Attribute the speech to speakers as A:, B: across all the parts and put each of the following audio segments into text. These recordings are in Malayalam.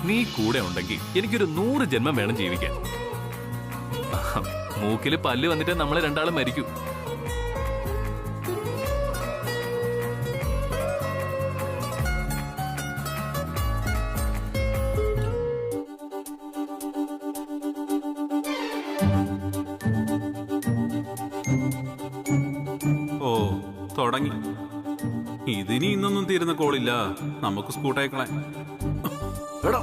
A: നീ കൂടെ ഉണ്ടെങ്കിൽ എനിക്കൊരു 100 ജന്മം വേണം ജീവിക്കാൻ. മൂക്കില് പല്ല് വന്നിട്ട് നമ്മളെ രണ്ടാളും മരിക്കൂ.
B: ഓ തുടങ്ങി. ഇതിനി ഇന്നൊന്നും തീരുന്ന കോളില്ല. നമുക്ക് സ്കൂട്ടയക്കളെ. എടാ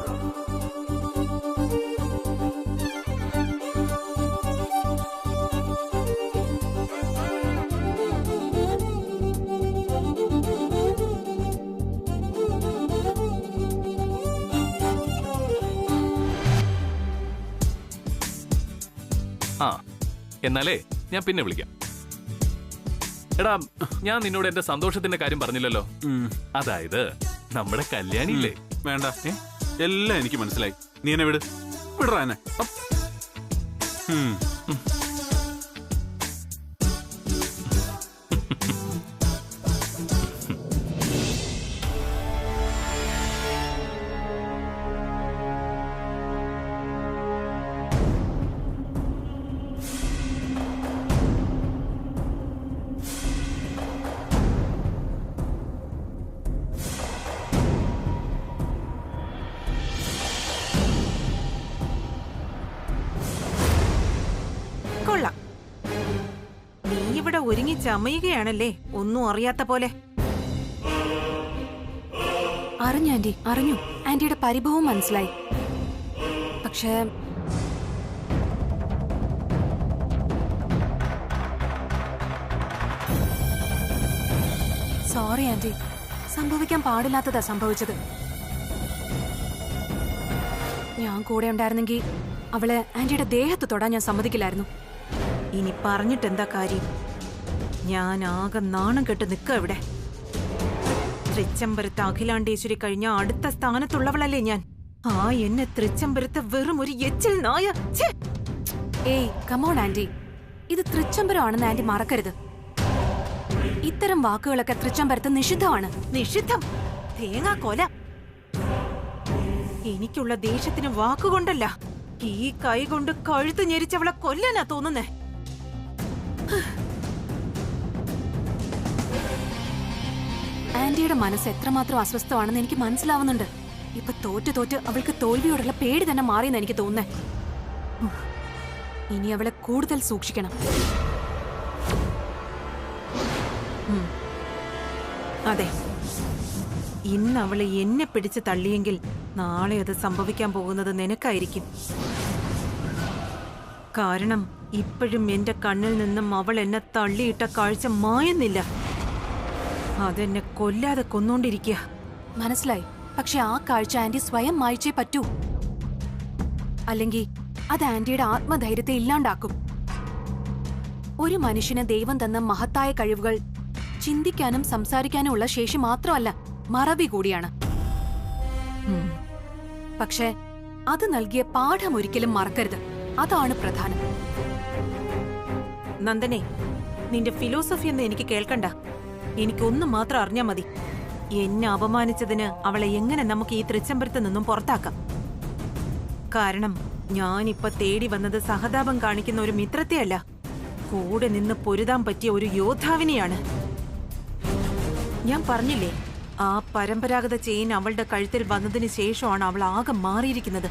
A: ആ എന്നാലേ ഞാൻ പിന്നെ വിളിക്കാം. എടാ, ഞാൻ നിന്നോട് എന്റെ സന്തോഷത്തിന്റെ കാര്യം പറഞ്ഞില്ലല്ലോ. അതായത് നമ്മുടെ കല്യാണിയില്ലേ?
B: വേണ്ട, എല്ലാം എനിക്ക് മനസ്സിലായി. നീ എന്നെ വിടറാ എന്നെ.
C: നീ ഇവിടെ ഒരുങ്ങി ചമയുകയാണല്ലേ, ഒന്നും അറിയാത്ത പോലെ.
D: അറിഞ്ഞു ആന്റി, അറിഞ്ഞു. ആന്റിയുടെ പരിഭവം മനസ്സിലായി. പക്ഷേ സോറി ആന്റി, സംഭവിക്കാൻ പാടില്ലാത്തതാ സംഭവിച്ചത്. ഞാൻ കൂടെ ഉണ്ടായിരുന്നെങ്കിൽ അവളെ ആന്റിയുടെ ദേഹത്ത് തൊടാൻ ഞാൻ സമ്മതിക്കില്ലായിരുന്നു.
C: ഇനി പറഞ്ഞിട്ടെന്താ കാര്യം? ഞാൻ ആകെ നാണം കെട്ട് നിൽക്ക ഇവിടെ. തൃച്ചംബരത്ത് അഖിലാണ്ടേശ്വരി കഴിഞ്ഞ അടുത്ത സ്ഥാനത്തുള്ളവളല്ലേ ഞാൻ. ആ എന്നെ തൃച്ചംബരത്ത് വെറും ഒരു എച്ചിൽ നായ.
D: ഏയ് കമോൺ ആന്റി, ഇത് തൃച്ചംബരമാണെന്ന് ആന്റി മറക്കരുത്. ഇത്തരം വാക്കുകളൊക്കെ തൃച്ചംബരത്ത് നിഷിദ്ധമാണ്.
C: നിഷിദ്ധം? തേങ്ങാ കൊല. എനിക്കുള്ള ദേഷ്യത്തിന് വാക്കുകൊണ്ടല്ല, ഈ കൈ കൊണ്ട് കഴുത്ത് ഞെരിച്ചവളെ കൊല്ലാനാ തോന്നുന്നേ.
D: ആന്റിയുടെ മനസ്സ് എത്രമാത്രം അസ്വസ്ഥമാണെന്ന് എനിക്ക് മനസ്സിലാവുന്നുണ്ട്. ഇപ്പൊ തോറ്റ് അവൾക്ക് തോൽവിയോടുള്ള പേടി തന്നെ മാറിയെന്ന് എനിക്ക് തോന്നുന്നേ. ഇനി അവളെ കൂടുതൽ സൂക്ഷിക്കണം.
C: അതെ, ഇന്ന് അവളെ എന്നെ പിടിച്ച് തള്ളിയെങ്കിൽ നാളെ അത് സംഭവിക്കാൻ പോകുന്നത് നിനക്കായിരിക്കും. കാരണം ഇപ്പോഴും എന്റെ കണ്ണിൽ നിന്നും അവൾ എന്നെ തള്ളിയിട്ട കാഴ്ച മായുന്നില്ല. അതെന്നെ കൊല്ലാതെ കൊന്നോണ്ടിരിക്കുക.
D: മനസ്സിലായി. പക്ഷെ ആ കാഴ്ച ആന്റി സ്വയം മായ്ച്ചേ പറ്റൂ. അല്ലെങ്കിൽ അത് ആന്റിയുടെ ആത്മധൈര്യത്തെ ഇല്ലാണ്ടാക്കും. ഒരു മനുഷ്യന് ദൈവം തന്ന മഹത്തായ കഴിവുകൾ ചിന്തിക്കാനും സംസാരിക്കാനും ഉള്ള ശേഷി മാത്രമല്ല, മറവി കൂടിയാണ്. പക്ഷെ അത് നൽകിയ പാഠം ഒരിക്കലും മറക്കരുത്. അതാണ് പ്രധാനം.
C: നന്ദനെ, നിന്റെ ഫിലോസഫി എന്ന് എനിക്ക് കേൾക്കണ്ട. എനിക്കൊന്നും മാത്രം അറിഞ്ഞാ മതി. എന്നെ അപമാനിച്ചതിന് അവളെ എങ്ങനെ നമുക്ക് ഈ തൃച്ചംബരത്ത് നിന്നും പുറത്താക്കാം. കാരണം ഞാനിപ്പൊ തേടി വന്നത് സഹതാപം കാണിക്കുന്ന ഒരു മിത്രത്തെയല്ല, കൂടെ നിന്ന് പൊരുതാൻ പറ്റിയ ഒരു യോദ്ധാവിനെയാണ്. ഞാൻ പറഞ്ഞില്ലേ, ആ പരമ്പരാഗത ചെയിൻ അവളുടെ കഴുത്തിൽ വന്നതിന് ശേഷമാണ് അവൾ ആകെ മാറിയിരിക്കുന്നത്.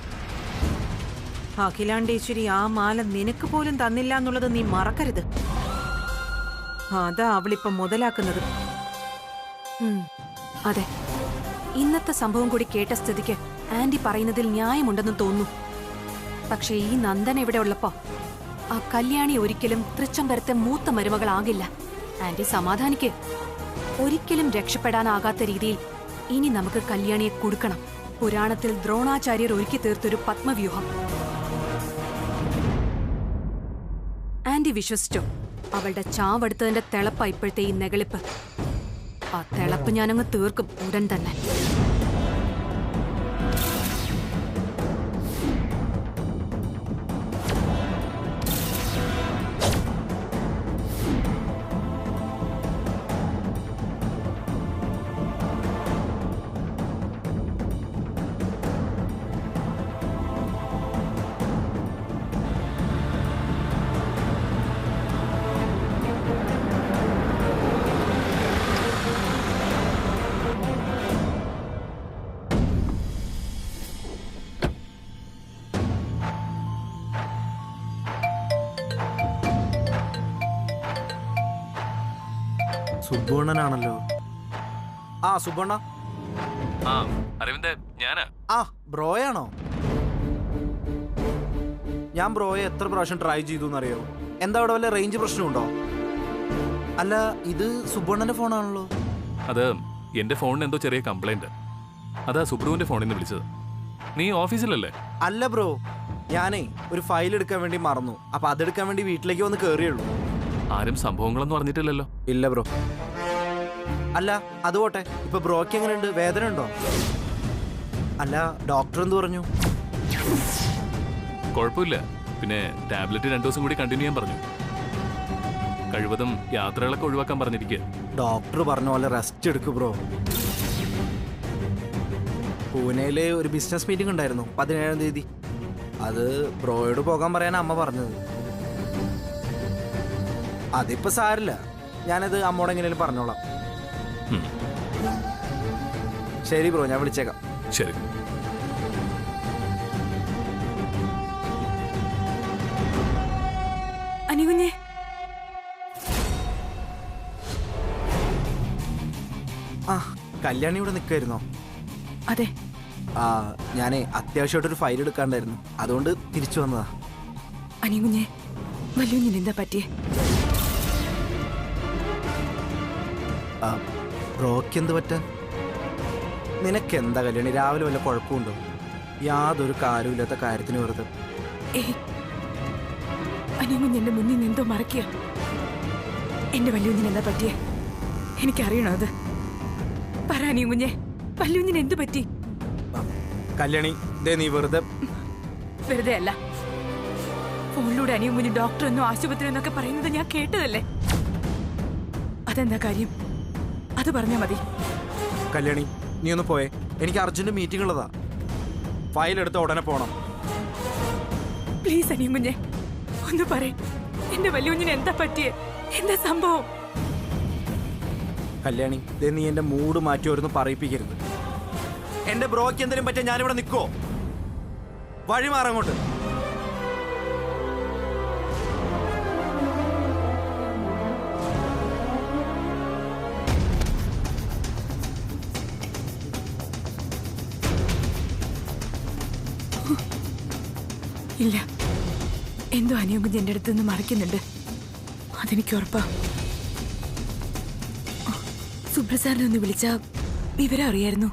C: അഖിലാണ്ടേശ്വരി ആ മാല നിനക്ക് പോലും തന്നില്ല എന്നുള്ളത് നീ മറക്കരുത്. അതാ അവളിപ്പം മുതലാക്കുന്നത്.
D: അതെ, ഇന്നത്തെ സംഭവം കൂടി കേട്ട സ്ഥിതിക്ക് ആന്റി പറയുന്നതിൽ ന്യായമുണ്ടെന്ന് തോന്നുന്നു. പക്ഷെ ഈ നന്ദൻ ഇവിടെ ഉള്ളപ്പോ ആ കല്യാണി ഒരിക്കലും തൃച്ചംബരത്തെ മൂത്ത മരുമകളാകില്ല. ആന്റി സമാധാനിക്ക്. ഒരിക്കലും രക്ഷപ്പെടാനാകാത്ത രീതിയിൽ ഇനി നമുക്ക് കല്യാണിയെ കൊടുക്കണം. പുരാണത്തിൽ ദ്രോണാചാര്യർ ഒരുക്കി തീർത്തൊരു പത്മവ്യൂഹം. ആന്റി വിശ്വസിച്ചോ? അവളുടെ ചാവെടുത്തതിന്റെ തിളപ്പ ഇപ്പോഴത്തെ ഈ നെകളിപ്പ്. ആ തിളപ്പ് ഞാനങ്ങ് തീർക്കും ഉടൻ തന്നെ.
E: സുബ്ബണ്ണനാണല്ലോ. ആ സുബ്ബണ്ണ.
A: ആ അരവിന്ദ്, ഞാനാ.
E: ആ ബ്രോയാണോ? ഞാൻ ബ്രോയെ എത്ര പ്രാവശ്യം ട്രൈ ചെയ്തു എന്നറിയോ? എന്താ അവിടെ വല്ല റേഞ്ച് പ്രശ്നമുണ്ടോ? അല്ല, ഇത് സുബ്ബണ്ണന്റെ ഫോണാണല്ലോ.
A: അത് എന്റെ ഫോണിന് എന്തോ ചെറിയ കംപ്ലൈന്റ്. അതാ സുബ്രുവിന്റെ ഫോണിൽ നിന്ന് വിളിച്ചത്. നീ ഓഫീസിലല്ലേ?
E: അല്ല ബ്രോ, ഞാനേ ഒരു ഫയൽ എടുക്കാൻ വേണ്ടി മറന്നു. അപ്പൊ അതെടുക്കാൻ വേണ്ടി വീട്ടിലേക്ക് വന്ന് കേറിയുള്ളൂ.
A: ആരും സംഭവങ്ങളൊന്നും അറിഞ്ഞിട്ടില്ലല്ലോ?
E: ഇല്ല ബ്രോ. അല്ല അത് പോട്ടെ, ഇപ്പൊ ബ്രോക്ക് എങ്ങനെയുണ്ട്? വേദന ഉണ്ടോ? അല്ല ഡോക്ടർ എന്ത് പറഞ്ഞു?
A: കുഴപ്പമില്ല. പിന്നെ ടാബ്ലറ്റ് 2 ദിവസം കൂടി കണ്ടിന്യൂ ചെയ്യാൻ പറഞ്ഞു. കഴിവതും യാത്രകളൊക്കെ ഒഴിവാക്കാൻ പറഞ്ഞിരിക്കുക.
E: ഡോക്ടർ പറഞ്ഞ പോലെ റെസ്റ്റ് എടുക്കൂ ബ്രോ. പൂനെയില് ഒരു ബിസിനസ് മീറ്റിംഗ് ഉണ്ടായിരുന്നു 17-ാം തീയതി. അത് ബ്രോയോട് പോകാൻ പറയാൻ അമ്മ പറഞ്ഞത്. അതിപ്പോ സാരില്ല, ഞാനത് അമ്മോട് എങ്ങനെയും പറഞ്ഞോളാം. ശരി ബ്രോ, ഞാൻ വിളിച്ചേക്കാം.
A: ശരി.
D: അനികുഞ്ഞേ,
E: ആ കല്യാണി ഇവിടെ നിൽക്കായിരുന്നോ?
D: അതെ.
E: ആ ഞാനേ അത്യാവശ്യമായിട്ടൊരു ഫയൽ എടുക്കാണ്ടായിരുന്നു, അതുകൊണ്ട് തിരിച്ചു വന്നതാ.
D: അനികുഞ്ഞേ, വല്യുഞ്ഞിന് എന്താ പറ്റിയേ?
E: ബ്രോക്ക് എന്ത് പറ്റാൻ? നിനക്കെന്താ കല്യാണി, രാവിലെ വല്ല കുഴപ്പമുണ്ടോ? യാതൊരു കാര്യമില്ലാത്ത കാര്യത്തിന് വെറുതെ.
D: അനികുഞ്ഞ് എന്റെ മുന്നിൽ നിന്ന് എന്തോ മറക്കുക. എന്റെ വല്യുഞ്ഞിന് എന്താ പറ്റിയേ? എനിക്കറിയണോ അത്? പറ അനികുഞ്ഞേ, വല്യുഞ്ഞിന് എന്തു പറ്റി?
E: കല്യാണി, ദേ നീ വെറുതെ.
D: വെറുതെ അല്ല, ഫോണിലൂടെ അനികുഞ്ഞ് ഡോക്ടർ എന്നോ ആശുപത്രി എന്നൊക്കെ പറയുന്നത് ഞാൻ കേട്ടതല്ലേ. അതെന്താ കാര്യം? അത് പറഞ്ഞാ മതി.
E: കല്യാണി നീ ഒന്ന് പോയേ, എനിക്ക് അർജന്റ് മീറ്റിംഗ് ഉള്ളതാ. ഫയൽ എടുത്ത് ഉടനെ പോണം.
D: പ്ലീസ് അനികുഞ്ഞെ, ഒന്ന് പറ, എന്റെ വല്യുഞ്ഞിന് എന്താ പറ്റിയേ? എന്താ സംഭവം?
E: കല്യാണി, ദേ നീ എന്റെ മൂഡ് മാറ്റി വരുന്നു പറയിപ്പിക്കരുത്. എന്റെ ബ്രോക്ക് എന്തെങ്കിലും പറ്റിയ ഞാനിവിടെ നിൽക്കോ? വഴി മാറങ്ങോട്ട്.
D: ഇല്ല, എന്തോ അനിയുകുഞ്ഞ് എന്റെ അടുത്ത് നിന്ന് മറിക്കുന്നുണ്ട്. അതെനിക്ക് ഉറപ്പാ. സുബ്രസാറിനെ ഒന്ന് വിളിച്ച വിവരം അറിയായിരുന്നു.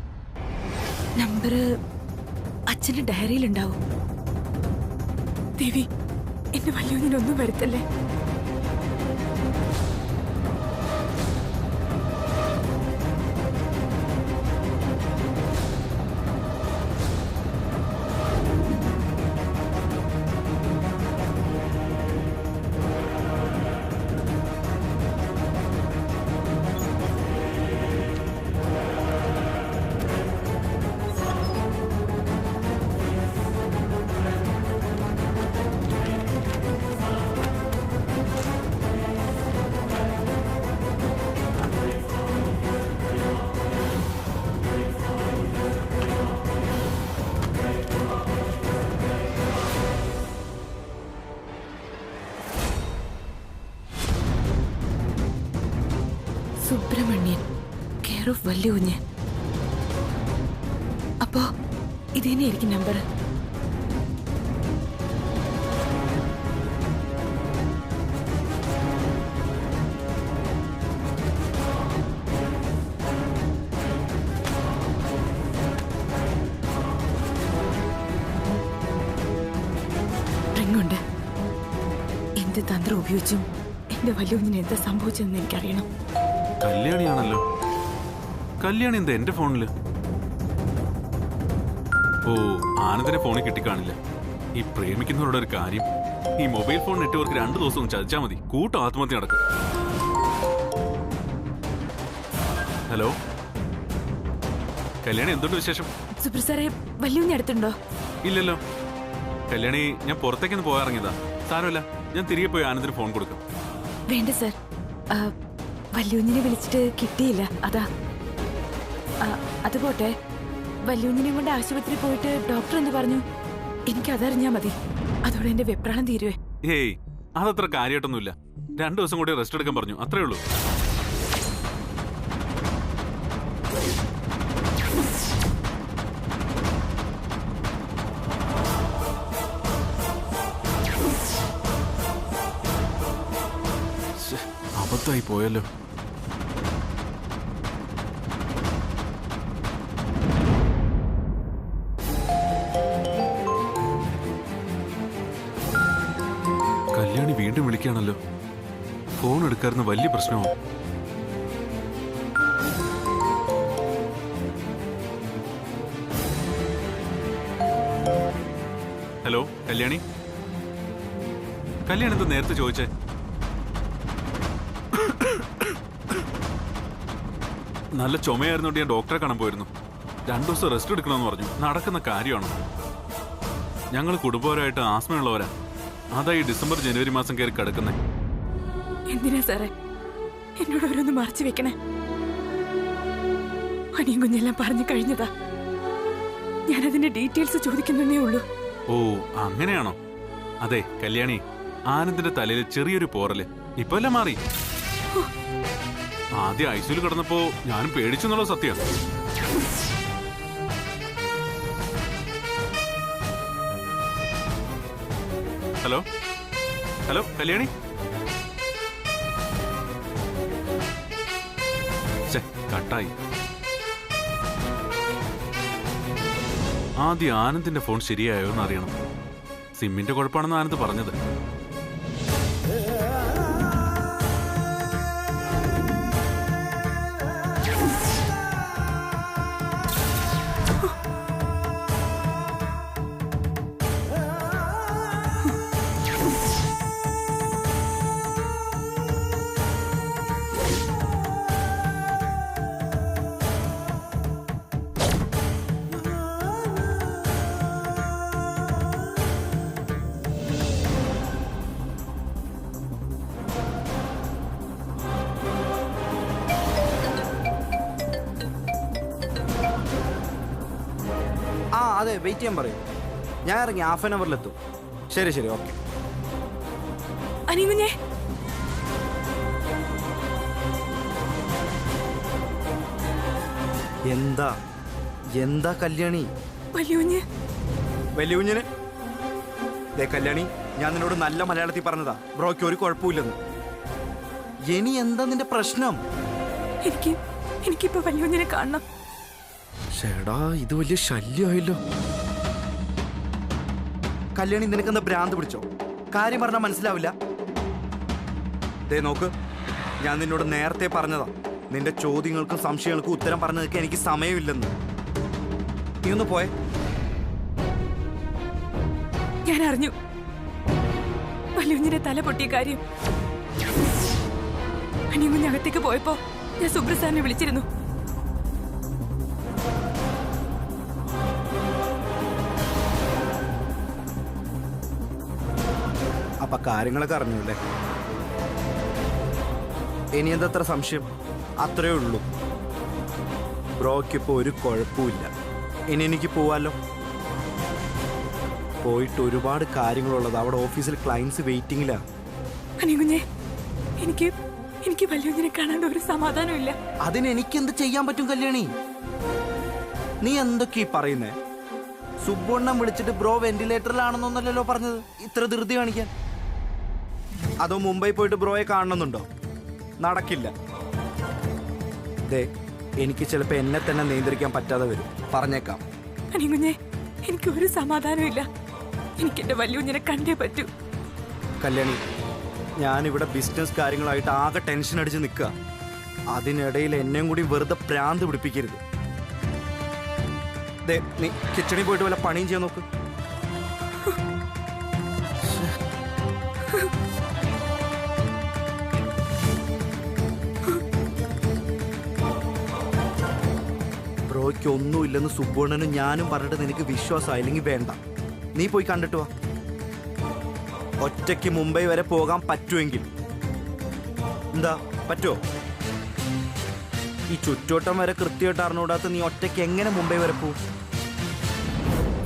D: നമ്പർ അച്ഛന്റെ ഡയറിയിലുണ്ടാവും. ദേവി, എന്റെ വല്യുഞ്ഞിനൊന്നും വരുത്തല്ലേ. സുബ്രഹ്മണ്യൻ, കെയർ ഓഫ് വല്യുകുഞ്ഞ്. അപ്പോ ഇത് തന്നെയായിരിക്കും നമ്പർ. റിങ്ങുണ്ട്. എന്ത് തന്ത്രം ഉപയോഗിച്ചും എന്റെ വല്യുകുഞ്ഞിന് എന്താ സംഭവിച്ചതെന്ന് എനിക്കറിയണം.
B: കല്യാണിയാണല്ലോ. കല്യാണി എന്താ എന്റെ ഫോണില്? ഓ, ആനന്ദിനെ ഫോണിൽ കിട്ടിക്കാണില്ല. ഈ പ്രേമിക്കുന്നവരുടെ ഒരു കാര്യം, ഈ മൊബൈൽ ഫോൺ നെറ്റ്വർക്ക് 2 ദിവസം ചതിച്ചാൽ മതി, കൂട്ടം ആത്മഹത്യ നടക്കും. ഹലോ കല്യാണി, എന്തുണ്ട് വിശേഷം?
D: സുബ്രസാറെ, വല്യുകുഞ്ഞ് അടുത്തുണ്ടോ?
B: ഇല്ലല്ലോ. കല്യാണി, ഞാൻ പുറത്തേക്കൊന്ന് പോയാറങ്ങിയതാ. സാരമില്ല, ഞാൻ തിരികെ പോയി ആനന്ദിന് ഫോൺ കൊടുക്കും.
D: വേണ്ട സർ, വല്യുഞ്ഞിനെ വിളിച്ചിട്ട് കിട്ടിയില്ല, അതാ. അത് പോട്ടെ, വല്യുഞ്ഞിനെ കൊണ്ട് ആശുപത്രി പോയിട്ട് ഡോക്ടർ എന്ത് പറഞ്ഞു? എനിക്കതറിഞ്ഞാ മതി, അതോടെ എന്റെ വെപ്രാളം തീരുവേ.
B: ഏയ്, അതത്ര കാര്യമായിട്ടൊന്നുമില്ല. 2 ദിവസം കൂടി റെസ്റ്റ് എടുക്കാൻ പറഞ്ഞു, അത്രേ ഉള്ളൂ. അബദ്ധമായി പോയല്ലോ. കല്യാണി വീണ്ടും വിളിക്കുകയാണല്ലോ. ഫോൺ എടുക്കാറുന്ന വലിയ പ്രശ്നമാണ്. ഹലോ കല്യാണി. കല്യാണി എന്താ നേരത്തെ ചോദിച്ചേ? നല്ല ചുമയായിരുന്നോണ്ട് ഞാൻ ഡോക്ടറെ കാണാൻ പോയിരുന്നു. 2 ദിവസം റെസ്റ്റ് എടുക്കണമെന്ന് പറഞ്ഞു. നടക്കുന്ന കാര്യമാണ്. ഞങ്ങൾ കുടുംബപരമായിട്ട് ആസ്മയുള്ളവരാ. അതാ ഈ ഡിസംബർ ജനുവരി മാസം കയറി കിടക്കുന്നേ.
D: എന്തിനാ സാറേ എന്നോട് ഓരോന്ന് മറച്ചു വെക്കണേ? അനിയും കുഞ്ഞെല്ലാം പറഞ്ഞു കഴിഞ്ഞതാ. ഞാനതിന്റെ ഡീറ്റെയിൽസ് ചോദിക്കുന്നേ ഉള്ളൂ.
B: ഓ അങ്ങനെയാണോ? അതെ കല്യാണി, ആനന്ദിന്റെ തലയിൽ ചെറിയൊരു പോറല് ഇപ്പൊ എല്ലാം മാറി. ആദ്യം ഐസിയിൽ കിടന്നപ്പോ ഞാനും പേടിച്ചു എന്നുള്ള സത്യം. Hello hello Kalyani. കട്ടായി. ആദ്യം ആനന്ദിന്റെ ഫോൺ ശരിയായോ എന്ന് അറിയണം. സിമ്മിന്റെ കുഴപ്പമാണെന്ന് ആനന്ദ് പറഞ്ഞത്.
E: അതെ വെയിറ്റ് ചെയ്യാൻ പറയൂ. ഞാൻ ഇറങ്ങി ഹാഫ് ആൻ അവറിലെത്തും. ശരി ശരി ഓക്കെ.
D: അനികുഞ്ഞേ
E: എന്താ എന്താ കല്യാണി? വലിയ കല്യാണി, ഞാൻ നിന്നോട് നല്ല മലയാളത്തിൽ പറഞ്ഞതാ ബ്രോയ്ക്ക് ഒരു കുഴപ്പമില്ലെന്ന്. ഇനി എന്താ നിന്റെ പ്രശ്നം?
D: എനിക്കിപ്പോ വലിയ കാണണം.
E: ചേടാ ഇത് വലിയ ശല്യമായല്ലോ. കല്യാണി നിനക്കെന്താ ഭ്രാന്ത് പിടിച്ചോ? കാര്യം പറഞ്ഞാൽ മനസ്സിലാവില്ല. ദേ നോക്ക്, ഞാൻ നിന്നോട് നേരത്തെ പറഞ്ഞതാ നിന്റെ ചോദ്യങ്ങൾക്കും സംശയങ്ങൾക്കും ഉത്തരം പറഞ്ഞു നിൽക്കാൻ എനിക്ക് സമയമില്ലെന്ന്. നീ ഒന്ന് പോയെ.
D: ഞാൻ അറിഞ്ഞു വലിയ തല പൊട്ടിയ കാര്യം. അനിയൻ അകത്തേക്ക് പോയപ്പോ ഞാൻ സുബ്രസാറിനെ വിളിച്ചിരുന്നു.
E: അപ്പൊ കാര്യങ്ങളൊക്കെ അറിഞ്ഞൂല്ലേ? ഇനി എന്തത്ര സംശയം? അത്രേ ഉള്ളൂ. ബ്രോയ്ക്കിപ്പോ ഒരു കുഴപ്പമില്ല. ഇനി എനിക്ക് പോവാലോ. പോയിട്ട് ഒരുപാട് കാര്യങ്ങളുള്ളത്. അവിടെ ഓഫീസിൽ ക്ലയൻസ് വെയിറ്റിംഗിലാ.
D: എനിക്ക് വലിയ കാണാൻ ഒരു സമാധാനമില്ല.
E: അതിന് എനിക്കെന്ത് ചെയ്യാൻ പറ്റും കല്യാണി? നീ എന്തൊക്കെയാ പറയുന്നേ? സുബ്ബണ്ണൻ വിളിച്ചിട്ട് ബ്രോ വെന്റിലേറ്ററിലാണെന്നൊന്നല്ലോ പറഞ്ഞത്. ഇത്ര ധൃതി കാണിക്കാൻ. അതോ മുംബൈ പോയിട്ട് ബ്രോയെ കാണണമെന്നുണ്ടോ? നടക്കില്ല. ദേ എനിക്ക് ചിലപ്പോ എന്നെ തന്നെ നിയന്ത്രിക്കാൻ പറ്റാതെ വരും. പറഞ്ഞേക്കാം.
D: എനിക്ക് ഒരു സമാധാനമില്ല. എനിക്ക് എന്റെ വലിയ കണ്ടേ പറ്റൂ.
E: കല്യാണി, ഞാനിവിടെ ബിസിനസ് കാര്യങ്ങളായിട്ട് ആകെ ടെൻഷൻ അടിച്ച് നിൽക്കുക. അതിനിടയിൽ എന്നെയും കൂടി വെറുതെ ഭ്രാന്ത് പിടിപ്പിക്കരുത്. ദേ നീ കിച്ചണിൽ പോയിട്ട് വല്ല പണിയും ചെയ്യാൻ നോക്ക്. ബ്രോയ്ക്ക് ഒന്നുമില്ലെന്ന് സുബ്ബണ്ണനും ഞാനും പറഞ്ഞിട്ട് നിനക്ക് വിശ്വാസമായില്ലെങ്കിൽ വേണ്ട. നീ പോയി കണ്ടിട്ട് വാ. ഒറ്റയ്ക്ക് മുംബൈ വരെ പോകാൻ പറ്റുമെങ്കിൽ. എന്താ പറ്റുമോ? ഈ ചുറ്റോട്ടം വരെ കൃത്യമായിട്ട് അറിഞ്ഞുകൂടാത്ത നീ ഒറ്റയ്ക്ക് എങ്ങനെ മുംബൈ വരെ പോവും?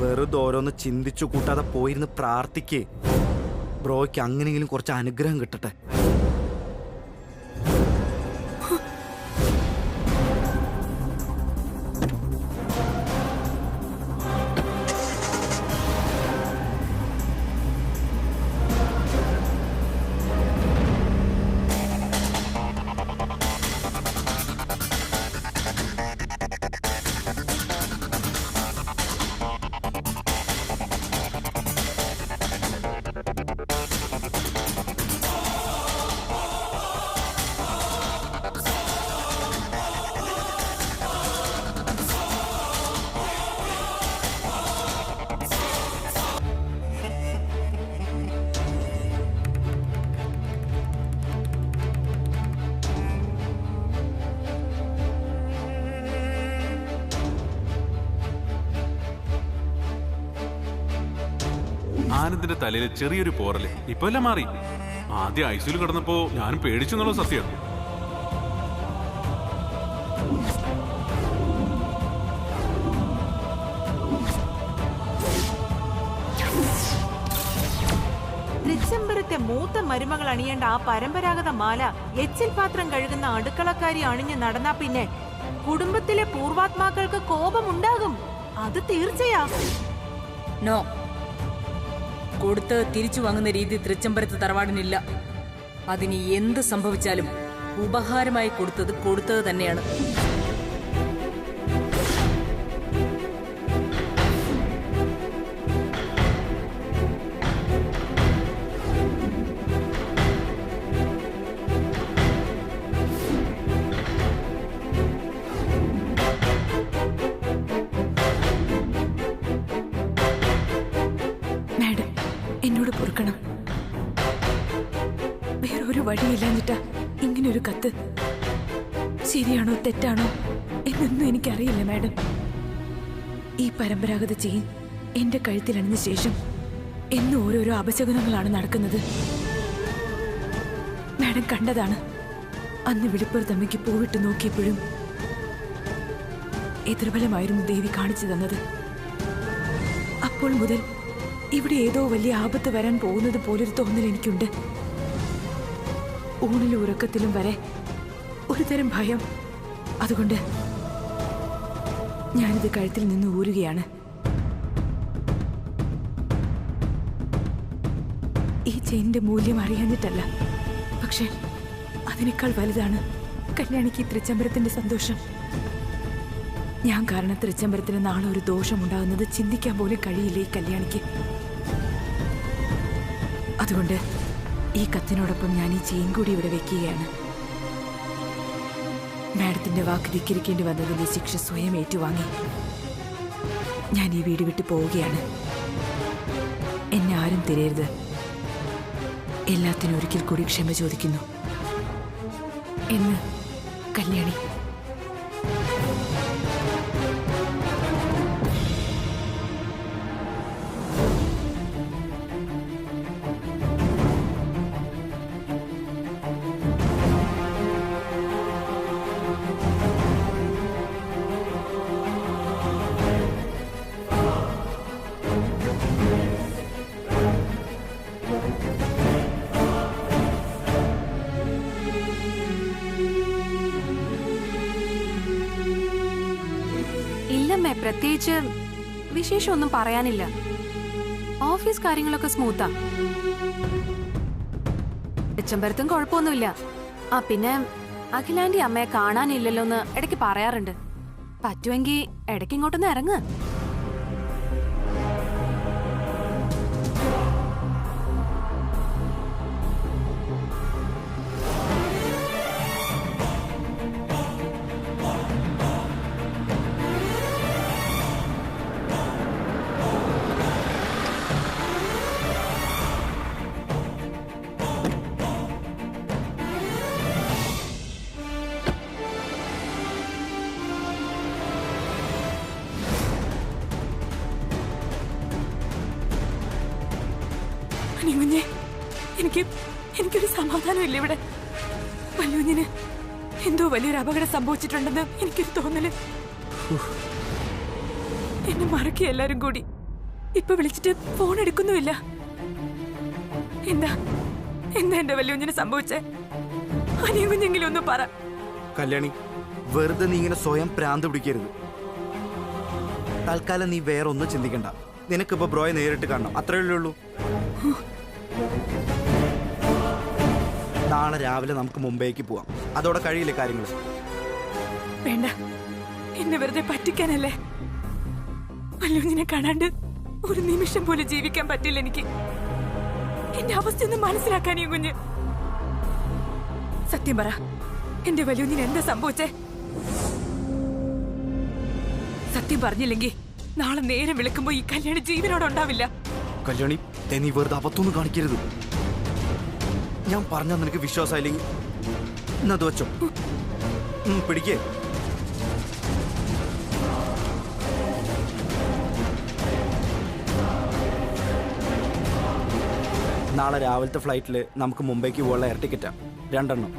E: വെറുതെ ഓരോന്ന് ചിന്തിച്ചു കൂട്ടാതെ പോയിരുന്ന് പ്രാർത്ഥിക്കേ. ബ്രോയ്ക്ക് അങ്ങനെയെങ്കിലും കുറച്ച് അനുഗ്രഹം കിട്ടട്ടെ.
B: ആനന്ദിന്റെ തലയിൽ ചെറിയൊരു പോറല്. ഇപ്പൊ എല്ലാം മാറി. ആദ്യം ഐസിയിൽ കിടന്നപ്പോ ഞാനും പേടിച്ചു എന്നുള്ള സത്യം.
C: തൃച്ചംബരത്തെ മൂത്ത മരുമകൾ അണിയേണ്ട ആ പരമ്പരാഗത മാല എച്ചിൽ പാത്രം കഴുകുന്ന അടുക്കളക്കാരി അണിഞ്ഞ് നടന്നാ പിന്നെ കുടുംബത്തിലെ പൂർവാത്മാക്കൾക്ക് കോപമുണ്ടാകും. അത് തീർച്ചയാ.
F: നോ, കൊടുത്ത് തിരിച്ചു വാങ്ങുന്ന രീതി തൃച്ചംബരത്ത് തറവാടിനില്ല. അതിന് എന്ത് സംഭവിച്ചാലും ഉപഹാരമായി കൊടുത്തത് തന്നെയാണ്.
G: മാഡം, എന്നോട് പൊറുക്കണം. വേറൊരു വഴിയില്ലാഞ്ഞിട്ടാ ഇങ്ങനൊരു കത്ത്. ശരിയാണോ തെറ്റാണോ എന്നൊന്നും എനിക്കറിയില്ല മാഡം. ഈ പരമ്പരാഗത ചെയിൻ എന്റെ കഴുത്തിലണിഞ്ഞ ശേഷം എന്നും ഓരോരോ അപശകുനങ്ങളാണ് നടക്കുന്നത്. മാഡം കണ്ടതാണ്. അന്ന് വെളിപ്പുറത്തമ്മയ്ക്ക് പൂവിട്ട് നോക്കിയപ്പോഴും എതിർഫലമായിരുന്നു ദേവി കാണിച്ചു തന്നത്. അപ്പോൾ മുതൽ ഇവിടെ ഏതോ വലിയ ആപത്ത് വരാൻ പോകുന്നത് പോലൊരു തോന്നൽ എനിക്കുണ്ട്. ഊണിലും ഉറക്കത്തിലും വരെ ഒരു തരം ഭയം. അതുകൊണ്ട് ഞാനിത് കഴുത്തിൽ നിന്ന് ഊരുകയാണ്. ഈ ചെയിനിന്റെ മൂല്യം അറിയാഞ്ഞിട്ടല്ല, പക്ഷെ അതിനേക്കാൾ വലുതാണ് കല്യാണിക്ക് ഈ തൃച്ചംബരത്തിന്റെ സന്തോഷം. ഞാൻ കാരണം തൃച്ചംബരത്തിന് നാളെ ഒരു ദോഷമുണ്ടാകുന്നത് ചിന്തിക്കാൻ പോലും കഴിയില്ല ഈ കല്യാണിക്ക്. അതുകൊണ്ട് ഈ കത്തിനോടൊപ്പം ഞാൻ ഈ ചെയിൻ കൂടി ഇവിടെ വെക്കുകയാണ്. മാഡത്തിന്റെ വാക്ക് ധിക്കരിക്കേണ്ടി വന്നതിന്റെ ശിക്ഷ സ്വയം ഏറ്റുവാങ്ങി ഞാൻ ഈ വീട് വിട്ടു പോവുകയാണ്. എന്നെ ആരും തിരയരുത്. എല്ലാത്തിനും ഒരിക്കൽ കൂടി ക്ഷമ ചോദിക്കുന്നു എന്ന് കല്യാണി.
D: ഇല്ലമ്മേ, പ്രത്യേകിച്ച് വിശേഷമൊന്നും പറയാനില്ല. ഓഫീസ് കാര്യങ്ങളൊക്കെ സ്മൂത്താ. തൃച്ചംബരത്തും കുഴപ്പമൊന്നുമില്ല. ആ പിന്നെ അഖിലാന്റി അമ്മയെ കാണാനില്ലല്ലോ എന്ന് ഇടയ്ക്ക് പറയാറുണ്ട്. പറ്റുമെങ്കിൽ ഇടയ്ക്ക് ഇങ്ങോട്ടൊന്ന് ഇറങ്ങ്. കുഞ്ഞെ, എനിക്കൊരു സമാധാനമില്ല ഇവിടെ. വല്ലുഞ്ഞിന് എന്തോ വലിയൊരു അപകടം സംഭവിച്ചിട്ടുണ്ടെന്ന് എനിക്കൊരു തോന്നല്. എന്നെ മറക്കി എല്ലാരും കൂടി. ഇപ്പൊ വിളിച്ചിട്ട് ഫോൺ എടുക്കുന്നുമില്ല. എന്താ എന്റെ വല്ലുഞ്ഞിന് സംഭവിച്ചേ? അനിയും കുഞ്ഞെങ്കിലും ഒന്ന് പറ.
E: കല്യാണി, വെറുതെ നീ ഇങ്ങനെ സ്വയം പ്രാന്ത് പിടിക്കരുത്. തൽക്കാലം നീ വേറെ ഒന്നും ചിന്തിക്കണ്ട. നിനക്കിപ്പോ ബ്രോയെ നേരിട്ട് കാണണം, അത്രയല്ലേ ഉള്ളൂ. നാളെ രാവിലെ നമുക്ക് മുംബൈക്ക് പോവാം. അതോടെ കഴിയില്ലേ കാര്യങ്ങൾ?
G: വേണ്ട, എന്നെ വെറുതെ പറ്റിക്കാനല്ലേ. വല്ലുഞ്ഞിനെ കാണാണ്ട് ഒരു നിമിഷം പോലും ജീവിക്കാൻ പറ്റില്ല എനിക്ക്. എന്റെ അവസ്ഥയൊന്നും മനസ്സിലാക്കാനേ കുഞ്ഞ്. സത്യം പറ, എന്റെ വല്ലുഞ്ഞിന് എന്താ സംഭവിച്ചേ? സത്യം പറഞ്ഞില്ലെങ്കിൽ നാളെ നേരം വിളിക്കുമ്പോ ഈ കല്യാണി ജീവനോടുണ്ടാവില്ല.
E: കല്യാണി, നീ വെറുതെ അബദ്ധമൊന്നും കാണിക്കരുത്. ഞാൻ പറഞ്ഞാൽ നിനക്ക് വിശ്വാസമായില്ലെങ്കിൽ എന്നത് വെച്ചോ. പിടിക്കേ. നാളെ രാവിലത്തെ ഫ്ലൈറ്റിൽ നമുക്ക് മുംബൈക്ക് പോകാനുള്ള എയർ ടിക്കറ്റാ 2 എണ്ണം.